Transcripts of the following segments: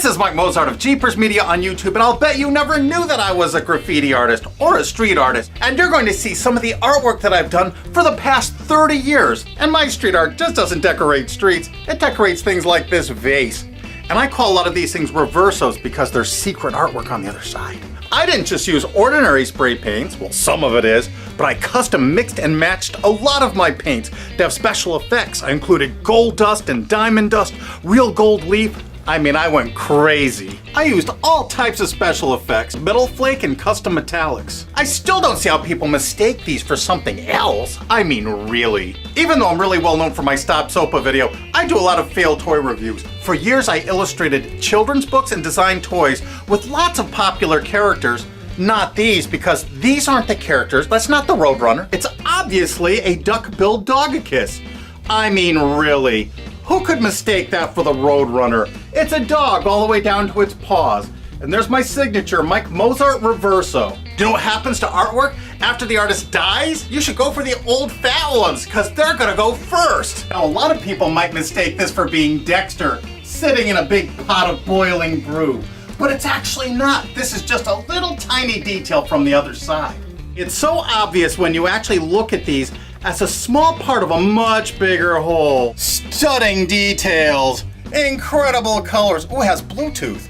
This is Mike Mozart of JeepersMedia on YouTube, and I'll bet you never knew that I was a graffiti artist or a street artist. And you're going to see some of the artwork that I've done for the past 30 years. And my street art just doesn't decorate streets, it decorates things like this vase. And I call a lot of these things reversos because there's secret artwork on the other side. I didn't just use ordinary spray paints, well some of it is, but I custom mixed and matched a lot of my paints to have special effects. I included gold dust and diamond dust, real gold leaf. I mean, I went crazy. I used all types of special effects, metal flake and custom metallics. I still don't see how people mistake these for something else. I mean, really. Even though I'm really well known for my Stop Sopa video, I do a lot of failed toy reviews. For years, I illustrated children's books and designed toys with lots of popular characters. Not these, because these aren't the characters. That's not the Roadrunner. It's obviously a duck-billed dogicus. I mean, really. Who could mistake that for the Roadrunner? It's a dog all the way down to its paws. And there's my signature, Mike Mozart Reverso. Do you know what happens to artwork after the artist dies? You should go for the old fat ones, because they're gonna go first. Now, a lot of people might mistake this for being Dexter, sitting in a big pot of boiling brew. But it's actually not. This is just a little tiny detail from the other side. It's so obvious when you actually look at these as a small part of a much bigger whole. Stunning details, incredible colors. Oh, it has Bluetooth.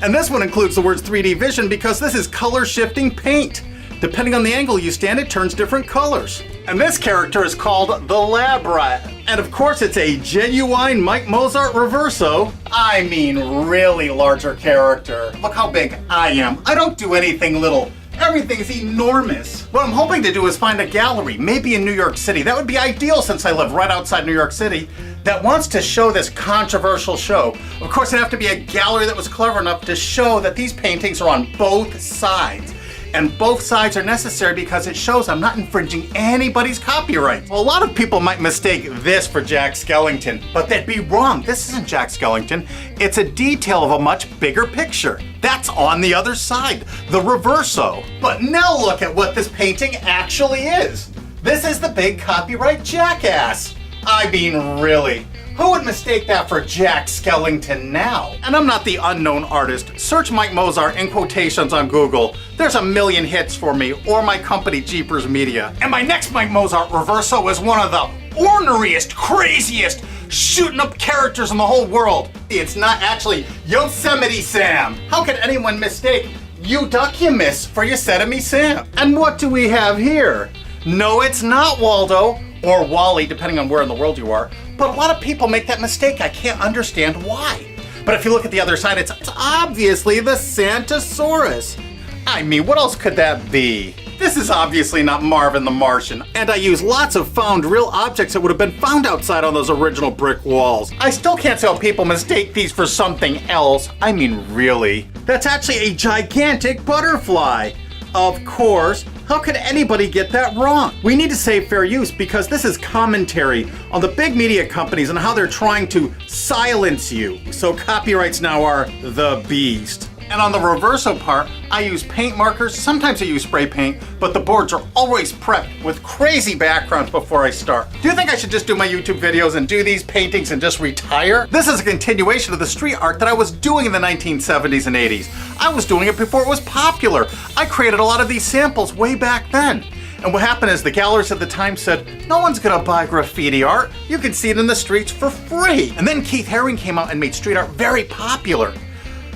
And this one includes the words 3D vision because this is color shifting paint. Depending on the angle you stand, it turns different colors. And this character is called the Lab Rat. And of course it's a genuine Mike Mozart Reverso. I mean, really larger character. Look how big I am. I don't do anything little. Everything's enormous. What I'm hoping to do is find a gallery, maybe in New York City. That would be ideal since I live right outside New York City, that wants to show this controversial show. Of course, it'd have to be a gallery that was clever enough to show that these paintings are on both sides. And both sides are necessary because it shows I'm not infringing anybody's copyright. Well, a lot of people might mistake this for Jack Skellington, but they'd be wrong. This isn't Jack Skellington. It's a detail of a much bigger picture. That's on the other side, the Reverso. But now look at what this painting actually is. This is the big copyright jackass. I mean, really. Who would mistake that for Jack Skellington now? And I'm not the unknown artist. Search Mike Mozart in quotations on Google. There's a million hits for me, or my company, JeepersMedia. And my next Mike Mozart Reverso is one of the orneriest, craziest, shooting up characters in the whole world. It's not actually Yosemite Sam. How could anyone mistake Eudocumus for Yosemite Sam? And what do we have here? No, it's not Waldo, or Wally, depending on where in the world you are. But a lot of people make that mistake. I can't understand why. But if you look at the other side, it's obviously the Santosaurus. I mean, what else could that be? This is obviously not Marvin the Martian, and I use lots of found real objects that would have been found outside on those original brick walls. I still can't see how people mistake these for something else. I mean, really. That's actually a gigantic butterfly. Of course. How could anybody get that wrong? We need to say fair use because this is commentary on the big media companies and how they're trying to silence you. So copyrights now are the beast. And on the Reverso part, I use paint markers, sometimes I use spray paint, but the boards are always prepped with crazy backgrounds before I start. Do you think I should just do my YouTube videos and do these paintings and just retire? This is a continuation of the street art that I was doing in the 1970s and 80s. I was doing it before it was popular. I created a lot of these samples way back then. And what happened is the galleries at the time said, no one's gonna buy graffiti art. You can see it in the streets for free. And then Keith Haring came out and made street art very popular.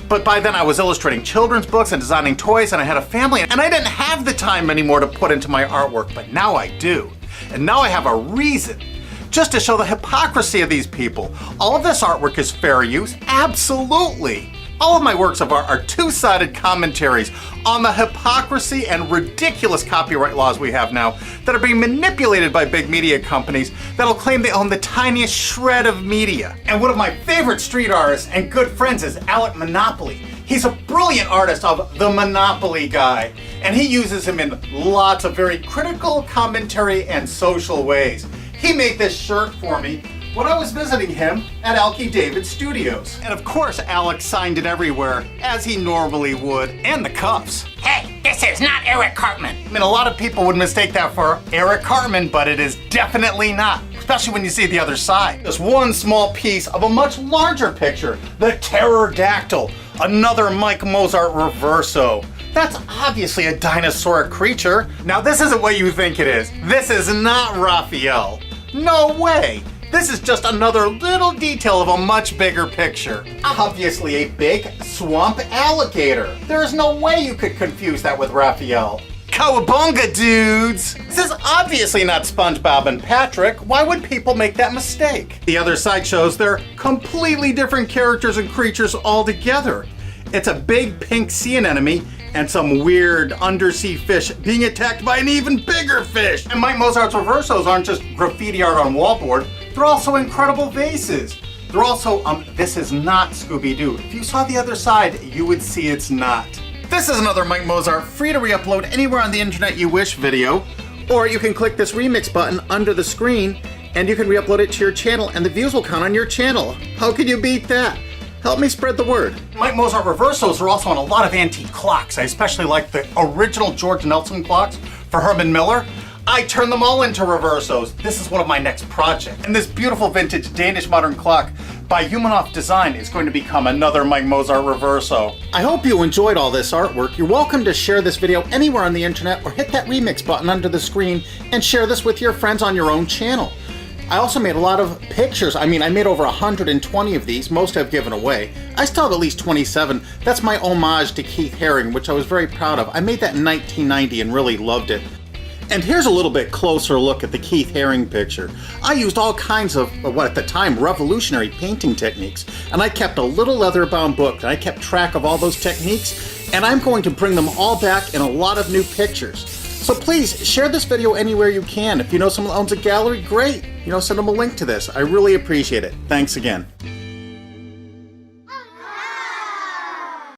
But by then I was illustrating children's books and designing toys and I had a family and I didn't have the time anymore to put into my artwork, but now I do. And now I have a reason. Just to show the hypocrisy of these people. All of this artwork is fair use, absolutely. All of my works of art are two-sided commentaries on the hypocrisy and ridiculous copyright laws we have now that are being manipulated by big media companies that'll claim they own the tiniest shred of media. And one of my favorite street artists and good friends is Alec Monopoly. He's a brilliant artist of the Monopoly guy, and he uses him in lots of very critical commentary and social ways. He made this shirt for me when I was visiting him at Alki David Studios. And of course, Alex signed it everywhere, as he normally would, and the cuffs. Hey, this is not Eric Cartman. I mean, a lot of people would mistake that for Eric Cartman, but it is definitely not. especially when you see the other side. Just one small piece of a much larger picture, the pterodactyl, another Mike Mozart Reverso. That's obviously a dinosauric creature. Now this isn't what you think it is. This is not Raphael. No way. This is just another little detail of a much bigger picture. Obviously a big swamp alligator. There is no way you could confuse that with Raphael. Cowabunga, dudes! This is obviously not SpongeBob and Patrick. Why would people make that mistake? The other side shows they're completely different characters and creatures altogether. It's a big pink sea anemone and some weird undersea fish being attacked by an even bigger fish. And Mike Mozart's Reversos aren't just graffiti art on wallboard, they're also incredible vases. They're also, this is not Scooby-Doo. If you saw the other side, you would see it's not. This is another Mike Mozart free to re-upload anywhere on the internet you wish video, or you can click this remix button under the screen and you can re-upload it to your channel and the views will count on your channel. How can you beat that? Help me spread the word. Mike Mozart Reversos are also on a lot of antique clocks. I especially like the original George Nelson clocks for Herman Miller. I turn them all into Reversos. This is one of my next projects. And this beautiful vintage Danish modern clock by Humanoff Design is going to become another Mike Mozart Reverso. I hope you enjoyed all this artwork. You're welcome to share this video anywhere on the internet or hit that remix button under the screen and share this with your friends on your own channel. I also made a lot of pictures. I made over 120 of these. Most I've given away. I still have at least 27. That's my homage to Keith Haring, which I was very proud of. I made that in 1990 and really loved it. And here's a little bit closer look at the Keith Haring picture. I used all kinds of, what at the time, revolutionary painting techniques. And I kept a little leather-bound book, and I kept track of all those techniques, and I'm going to bring them all back in a lot of new pictures. So please, share this video anywhere you can. If you know someone owns a gallery, great. Send them a link to this. I really appreciate it. Thanks again.